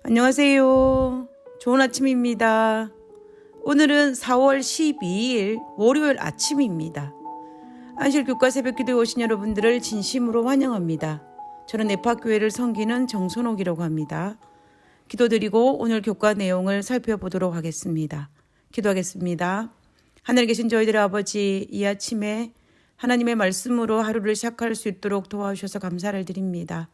안녕하세요. 좋은 아침입니다. 오늘은 4월 12일 월요일 아침입니다. 안실교과 새벽기도에 오신 여러분들을 진심으로 환영합니다. 저는 네파교회를 섬기는 정선옥이라고 합니다. 기도드리고 오늘 교과 내용을 살펴보도록 하겠습니다. 기도하겠습니다. 하늘에 계신 저희들의 아버지, 이 아침에 하나님의 말씀으로 하루를 시작할 수 있도록 도와주셔서 감사를 드립니다.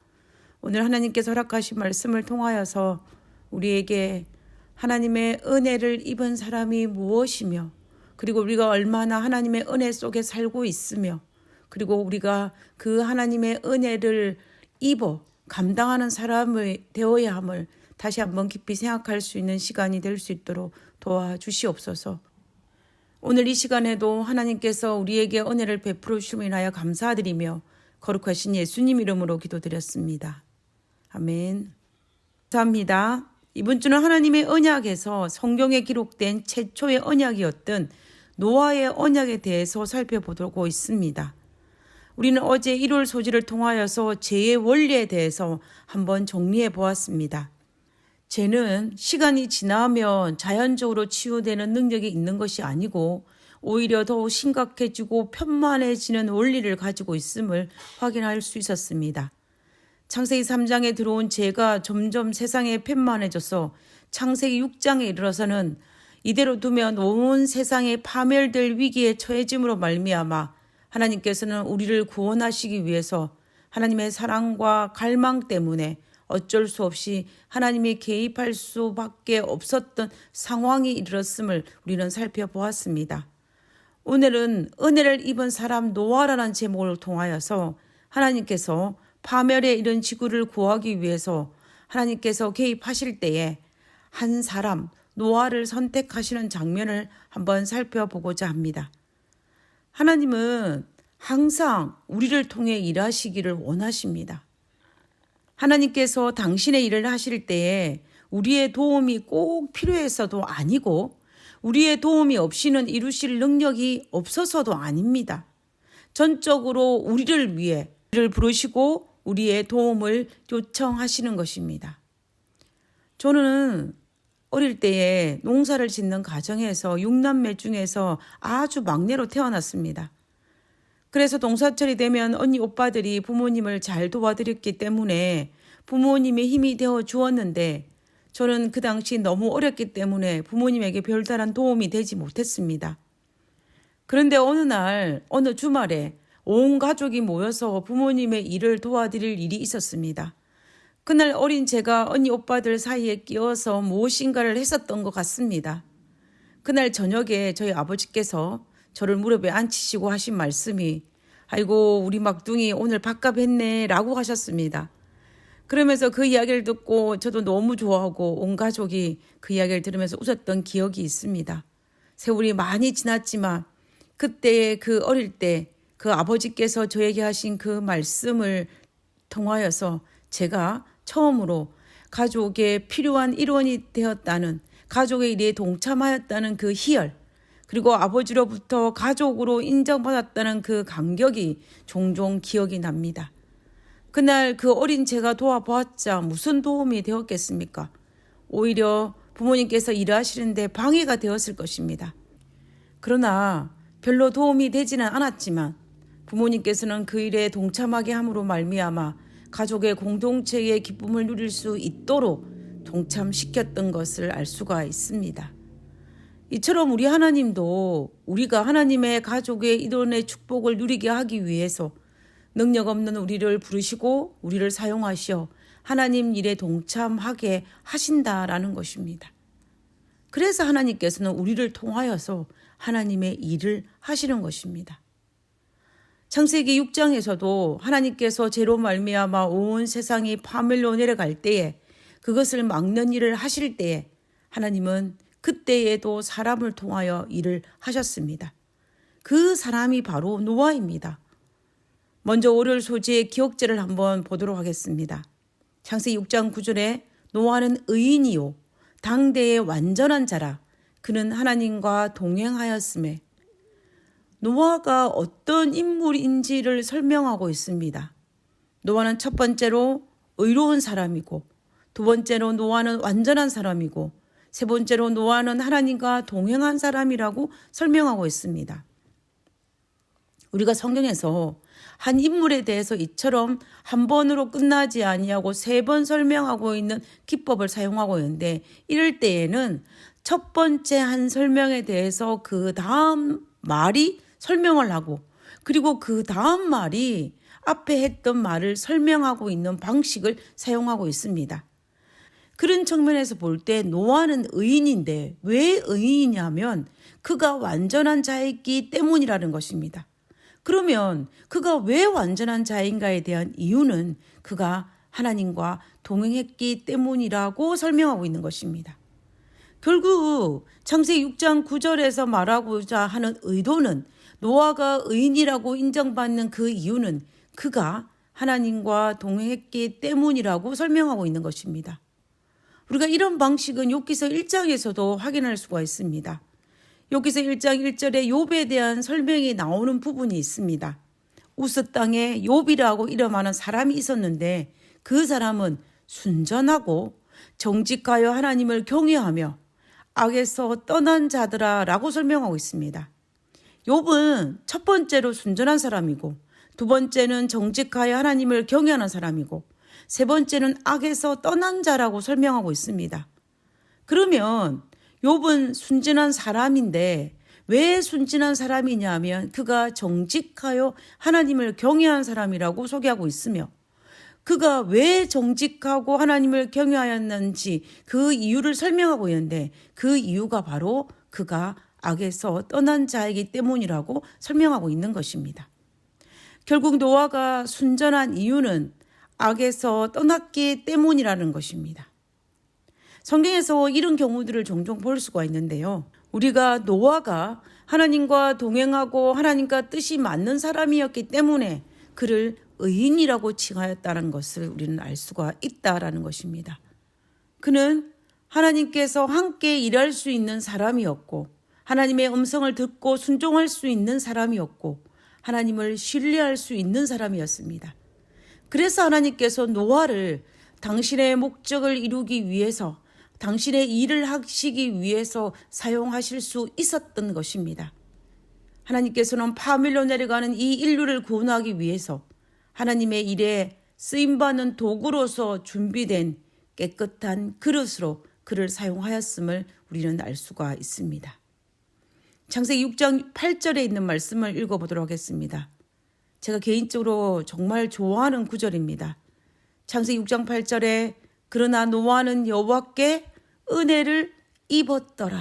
오늘 하나님께서 허락하신 말씀을 통하여서 우리에게 하나님의 은혜를 입은 사람이 무엇이며, 그리고 우리가 얼마나 하나님의 은혜 속에 살고 있으며, 그리고 우리가 그 하나님의 은혜를 입어 감당하는 사람이 되어야 함을 다시 한번 깊이 생각할 수 있는 시간이 될 수 있도록 도와주시옵소서. 오늘 이 시간에도 하나님께서 우리에게 은혜를 베풀어 주심을 인하여 감사드리며 거룩하신 예수님 이름으로 기도드렸습니다. 아멘. 감사합니다. 이번 주는 하나님의 언약에서 성경에 기록된 최초의 언약이었던 노아의 언약에 대해서 살펴보고 있습니다. 우리는 어제 1월 소지를 통하여서 죄의 원리에 대해서 한번 정리해 보았습니다. 죄는 시간이 지나면 자연적으로 치유되는 능력이 있는 것이 아니고 오히려 더욱 심각해지고 편만해지는 원리를 가지고 있음을 확인할 수 있었습니다. 창세기 3장에 들어온 죄가 점점 세상에 편만해져서 창세기 6장에 이르러서는 이대로 두면 온 세상에 파멸될 위기에 처해짐으로 말미암아 하나님께서는 우리를 구원하시기 위해서 하나님의 사랑과 갈망 때문에 어쩔 수 없이 하나님이 개입할 수밖에 없었던 상황이 이르렀음을 우리는 살펴보았습니다. 오늘은 은혜를 입은 사람 노아라는 제목을 통하여서 하나님께서 파멸에 이른 지구를 구하기 위해서 하나님께서 개입하실 때에 한 사람 노아를 선택하시는 장면을 한번 살펴보고자 합니다. 하나님은 항상 우리를 통해 일하시기를 원하십니다. 하나님께서 당신의 일을 하실 때에 우리의 도움이 꼭 필요해서도 아니고 우리의 도움이 없이는 이루실 능력이 없어서도 아닙니다. 전적으로 우리를 위해 우리를 부르시고 우리의 도움을 요청하시는 것입니다. 저는 어릴 때에 농사를 짓는 가정에서 6남매 중에서 아주 막내로 태어났습니다. 그래서 농사철이 되면 언니 오빠들이 부모님을 잘 도와드렸기 때문에 부모님의 힘이 되어 주었는데 저는 그 당시 너무 어렸기 때문에 부모님에게 별다른 도움이 되지 못했습니다. 그런데 어느 주말에 온 가족이 모여서 부모님의 일을 도와드릴 일이 있었습니다. 그날 어린 제가 언니 오빠들 사이에 끼어서 무엇인가를 했었던 것 같습니다. 그날 저녁에 저희 아버지께서 저를 무릎에 앉히시고 하신 말씀이 아이고 우리 막둥이 오늘 밥값 했네 라고 하셨습니다. 그러면서 그 이야기를 듣고 저도 너무 좋아하고 온 가족이 그 이야기를 들으면서 웃었던 기억이 있습니다. 세월이 많이 지났지만 그때의 그 어릴 때 그 아버지께서 저에게 하신 그 말씀을 통하여서 제가 처음으로 가족에 필요한 일원이 되었다는, 가족의 일에 동참하였다는 그 희열, 그리고 아버지로부터 가족으로 인정받았다는 그 감격이 종종 기억이 납니다. 그날 그 어린 제가 도와보았자 무슨 도움이 되었겠습니까? 오히려 부모님께서 일하시는데 방해가 되었을 것입니다. 그러나 별로 도움이 되지는 않았지만 부모님께서는 그 일에 동참하게 함으로 말미암아 가족의 공동체의 기쁨을 누릴 수 있도록 동참시켰던 것을 알 수가 있습니다. 이처럼 우리 하나님도 우리가 하나님의 가족의 일원의 축복을 누리게 하기 위해서 능력 없는 우리를 부르시고 우리를 사용하시어 하나님 일에 동참하게 하신다라는 것입니다. 그래서 하나님께서는 우리를 통하여서 하나님의 일을 하시는 것입니다. 창세기 6장에서도 하나님께서 죄로 말미암아 온 세상이 파멸로 내려갈 때에 그것을 막는 일을 하실 때에 하나님은 그때에도 사람을 통하여 일을 하셨습니다. 그 사람이 바로 노아입니다. 먼저 월요일 소재의 기억제를 한번 보도록 하겠습니다. 창세기 6장 9절에 노아는 의인이요 당대의 완전한 자라 그는 하나님과 동행하였음에 노아가 어떤 인물인지를 설명하고 있습니다. 노아는 첫 번째로 의로운 사람이고 두 번째로 노아는 완전한 사람이고 세 번째로 노아는 하나님과 동행한 사람이라고 설명하고 있습니다. 우리가 성경에서 한 인물에 대해서 이처럼 한 번으로 끝나지 아니하고 세 번 설명하고 있는 기법을 사용하고 있는데, 이럴 때에는 첫 번째 한 설명에 대해서 그 다음 말이 설명을 하고, 그리고 그 다음 말이 앞에 했던 말을 설명하고 있는 방식을 사용하고 있습니다. 그런 측면에서 볼 때 노아는 의인인데, 왜 의인이냐면 그가 완전한 자였기 때문이라는 것입니다. 그러면 그가 왜 완전한 자인가에 대한 이유는 그가 하나님과 동행했기 때문이라고 설명하고 있는 것입니다. 결국 창세기 6장 9절에서 말하고자 하는 의도는, 노아가 의인이라고 인정받는 그 이유는 그가 하나님과 동행했기 때문이라고 설명하고 있는 것입니다. 우리가 이런 방식은 욥기서 1장에서도 확인할 수가 있습니다. 욥기서 1장 1절에 욥에 대한 설명이 나오는 부분이 있습니다. 우스 땅에 욥이라고 이름하는 사람이 있었는데, 그 사람은 순전하고 정직하여 하나님을 경외하며 악에서 떠난 자들아라고 설명하고 있습니다. 욥은 첫 번째로 순전한 사람이고, 두 번째는 정직하여 하나님을 경외하는 사람이고, 세 번째는 악에서 떠난 자라고 설명하고 있습니다. 그러면 욥은 순진한 사람인데, 왜 순진한 사람이냐면 그가 정직하여 하나님을 경외한 사람이라고 소개하고 있으며, 그가 왜 정직하고 하나님을 경외하였는지 그 이유를 설명하고 있는데, 그 이유가 바로 그가 악에서 떠난 자이기 때문이라고 설명하고 있는 것입니다. 결국 노아가 순전한 이유는 악에서 떠났기 때문이라는 것입니다. 성경에서 이런 경우들을 종종 볼 수가 있는데요. 우리가 노아가 하나님과 동행하고 하나님과 뜻이 맞는 사람이었기 때문에 그를 의인이라고 칭하였다는 것을 우리는 알 수가 있다라는 것입니다. 그는 하나님께서 함께 일할 수 있는 사람이었고, 하나님의 음성을 듣고 순종할 수 있는 사람이었고, 하나님을 신뢰할 수 있는 사람이었습니다. 그래서 하나님께서 노아를 당신의 목적을 이루기 위해서, 당신의 일을 하시기 위해서 사용하실 수 있었던 것입니다. 하나님께서는 파멸로 내려가는 이 인류를 구원하기 위해서 하나님의 일에 쓰임받는 도구로서 준비된 깨끗한 그릇으로 그를 사용하였음을 우리는 알 수가 있습니다. 창세기 6장 8절에 있는 말씀을 읽어보도록 하겠습니다. 제가 개인적으로 정말 좋아하는 구절입니다. 창세기 6장 8절에 그러나 노아는 여호와께 은혜를 입었더라.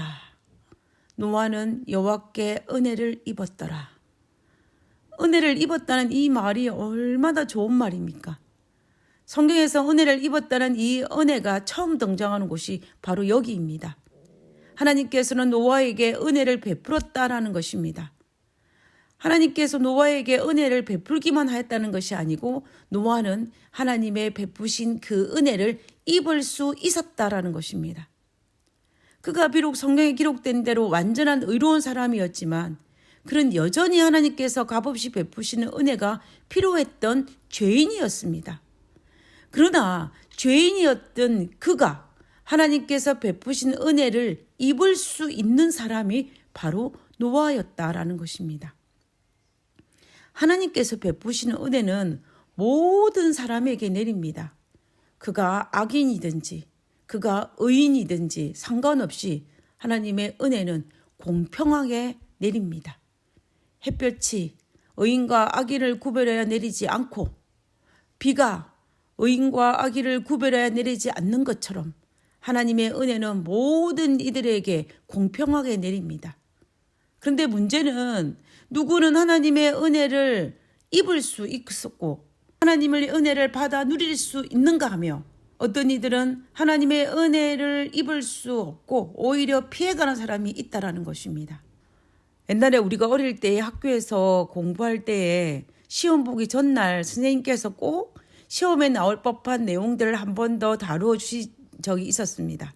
노아는 여호와께 은혜를 입었더라. 은혜를 입었다는 이 말이 얼마나 좋은 말입니까? 성경에서 은혜를 입었다는 이 은혜가 처음 등장하는 곳이 바로 여기입니다. 하나님께서는 노아에게 은혜를 베풀었다라는 것입니다. 하나님께서 노아에게 은혜를 베풀기만 하였다는 것이 아니고, 노아는 하나님의 베푸신 그 은혜를 입을 수 있었다라는 것입니다. 그가 비록 성경에 기록된 대로 완전한 의로운 사람이었지만, 그는 여전히 하나님께서 값없이 베푸시는 은혜가 필요했던 죄인이었습니다. 그러나 죄인이었던 그가 하나님께서 베푸신 은혜를 입을 수 있는 사람이 바로 노아였다라는 것입니다. 하나님께서 베푸시는 은혜는 모든 사람에게 내립니다. 그가 악인이든지 그가 의인이든지 상관없이 하나님의 은혜는 공평하게 내립니다. 햇볕이 의인과 악인을 구별해야 내리지 않고, 비가 의인과 악인을 구별해야 내리지 않는 것처럼 하나님의 은혜는 모든 이들에게 공평하게 내립니다. 그런데 문제는, 누구는 하나님의 은혜를 입을 수 있었고 하나님의 은혜를 받아 누릴 수 있는가 하며, 어떤 이들은 하나님의 은혜를 입을 수 없고 오히려 피해가는 사람이 있다라는 것입니다. 옛날에 우리가 어릴 때 학교에서 공부할 때에 시험 보기 전날 선생님께서 꼭 시험에 나올 법한 내용들을 한 번 더 다루어 주신 적이 있었습니다.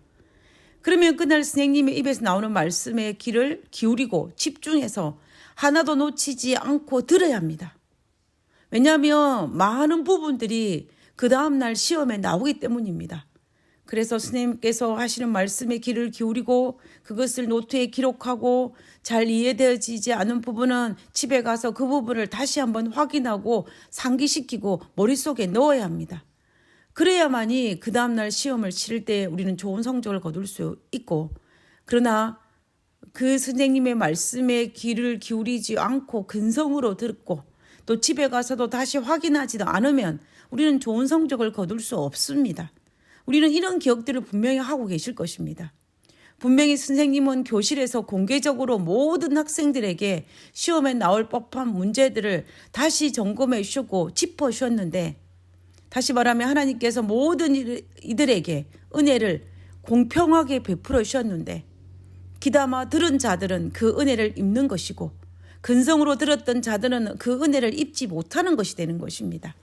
그러면 그날 선생님의 입에서 나오는 말씀에 귀를 기울이고 집중해서 하나도 놓치지 않고 들어야 합니다. 왜냐하면 많은 부분들이 그 다음날 시험에 나오기 때문입니다. 그래서 스님께서 하시는 말씀에 귀를 기울이고 그것을 노트에 기록하고 잘 이해되어지지 않은 부분은 집에 가서 그 부분을 다시 한번 확인하고 상기시키고 머릿속에 넣어야 합니다. 그래야만이 그 다음날 시험을 치를 때 우리는 좋은 성적을 거둘 수 있고, 그러나 그 선생님의 말씀에 귀를 기울이지 않고 근성으로 듣고 또 집에 가서도 다시 확인하지도 않으면 우리는 좋은 성적을 거둘 수 없습니다. 우리는 이런 기억들을 분명히 하고 계실 것입니다. 분명히 선생님은 교실에서 공개적으로 모든 학생들에게 시험에 나올 법한 문제들을 다시 점검해 주셨고 짚어 주셨는데, 다시 말하면 하나님께서 모든 이들에게 은혜를 공평하게 베풀어 주셨는데, 귀담아 들은 자들은 그 은혜를 입는 것이고 근성으로 들었던 자들은 그 은혜를 입지 못하는 것이 되는 것입니다.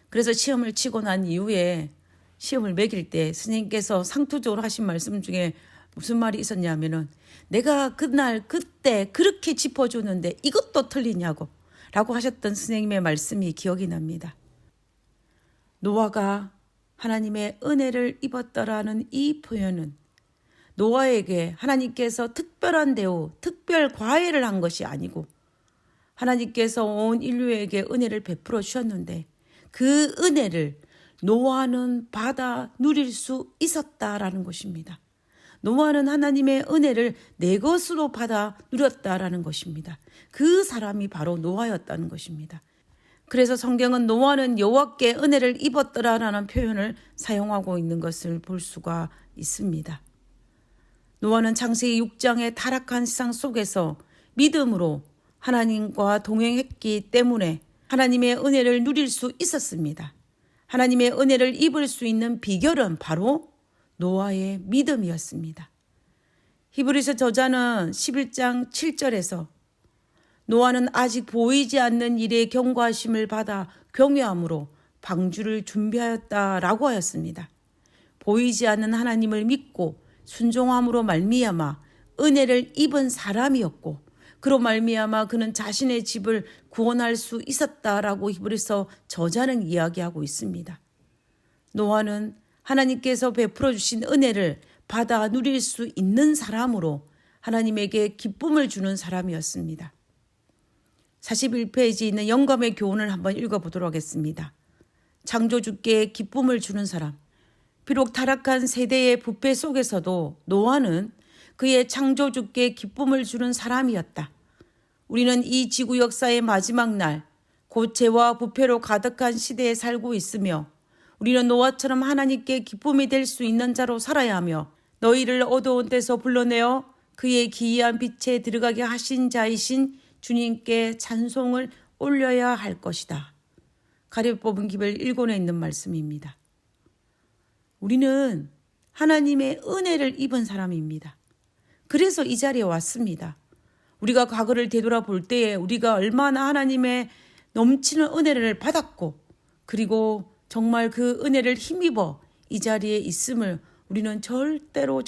그래서 시험을 치고 난 이후에 시험을 매길 때 스님께서 상투적으로 하신 말씀 중에 무슨 말이 있었냐면은, 내가 그날 그때 그렇게 짚어줬는데 이것도 틀리냐고 라고 하셨던 스님의 말씀이 기억이 납니다. 노아가 하나님의 은혜를 입었더라는 이 표현은 노아에게 하나님께서 특별한 대우, 특별 과외를 한 것이 아니고 하나님께서 온 인류에게 은혜를 베풀어 주셨는데 그 은혜를 노아는 받아 누릴 수 있었다라는 것입니다. 노아는 하나님의 은혜를 내 것으로 받아 누렸다라는 것입니다. 그 사람이 바로 노아였다는 것입니다. 그래서 성경은 노아는 여호와께 은혜를 입었더라라는 표현을 사용하고 있는 것을 볼 수가 있습니다. 노아는 창세기 6장의 타락한 세상 속에서 믿음으로 하나님과 동행했기 때문에 하나님의 은혜를 누릴 수 있었습니다. 하나님의 은혜를 입을 수 있는 비결은 바로 노아의 믿음이었습니다. 히브리서 저자는 11장 7절에서 노아는 아직 보이지 않는 일의 경고하심을 받아 경외함으로 방주를 준비하였다라고 하였습니다. 보이지 않는 하나님을 믿고 순종함으로 말미암아 은혜를 입은 사람이었고, 그로 말미암아 그는 자신의 집을 구원할 수 있었다라고 히브리서 저자는 이야기하고 있습니다. 노아는 하나님께서 베풀어 주신 은혜를 받아 누릴 수 있는 사람으로 하나님에게 기쁨을 주는 사람이었습니다. 41페이지에 있는 영감의 교훈을 한번 읽어보도록 하겠습니다. 창조주께 기쁨을 주는 사람. 비록 타락한 세대의 부패 속에서도 노아는 그의 창조주께 기쁨을 주는 사람이었다. 우리는 이 지구 역사의 마지막 날, 곧 죄와 부패로 가득한 시대에 살고 있으며 우리는 노아처럼 하나님께 기쁨이 될 수 있는 자로 살아야 하며 너희를 어두운 데서 불러내어 그의 기이한 빛에 들어가게 하신 자이신 주님께 찬송을 올려야 할 것이다. 가려 뽑은 기별 1권에 있는 말씀입니다. 우리는 하나님의 은혜를 입은 사람입니다. 그래서 이 자리에 왔습니다. 우리가 과거를 되돌아볼 때에 우리가 얼마나 하나님의 넘치는 은혜를 받았고, 그리고 정말 그 은혜를 힘입어 이 자리에 있음을 우리는 절대로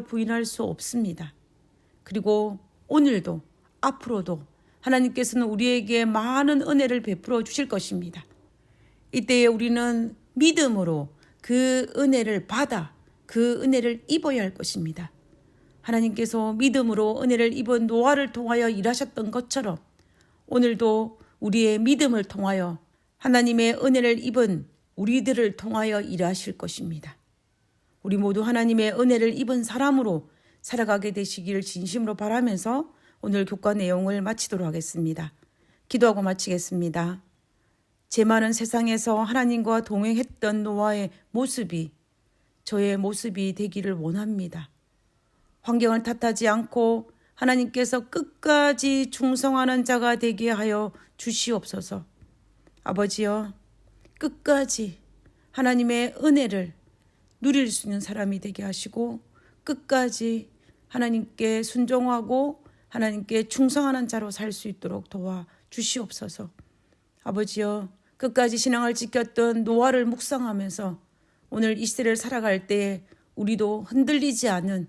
부인할 수 없습니다. 그리고 오늘도 앞으로도 하나님께서는 우리에게 많은 은혜를 베풀어 주실 것입니다. 이때에 우리는 믿음으로 그 은혜를 받아 그 은혜를 입어야 할 것입니다. 하나님께서 믿음으로 은혜를 입은 노아를 통하여 일하셨던 것처럼 오늘도 우리의 믿음을 통하여 하나님의 은혜를 입은 우리들을 통하여 일하실 것입니다. 우리 모두 하나님의 은혜를 입은 사람으로 살아가게 되시기를 진심으로 바라면서 오늘 교과 내용을 마치도록 하겠습니다. 기도하고 마치겠습니다. 죄 많은 세상에서 하나님과 동행했던 노아의 모습이 저의 모습이 되기를 원합니다. 환경을 탓하지 않고 하나님께서 끝까지 충성하는 자가 되게 하여 주시옵소서. 아버지여, 끝까지 하나님의 은혜를 누릴 수 있는 사람이 되게 하시고 끝까지 하나님께 순종하고 하나님께 충성하는 자로 살 수 있도록 도와 주시옵소서. 아버지여, 끝까지 신앙을 지켰던 노아를 묵상하면서 오늘 이 시대를 살아갈 때에 우리도 흔들리지 않은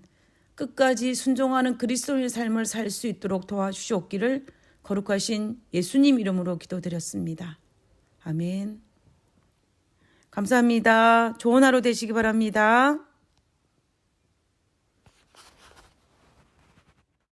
끝까지 순종하는 그리스도인의 삶을 살 수 있도록 도와주시옵기를 거룩하신 예수님 이름으로 기도드렸습니다. 아멘. 감사합니다. 좋은 하루 되시기 바랍니다.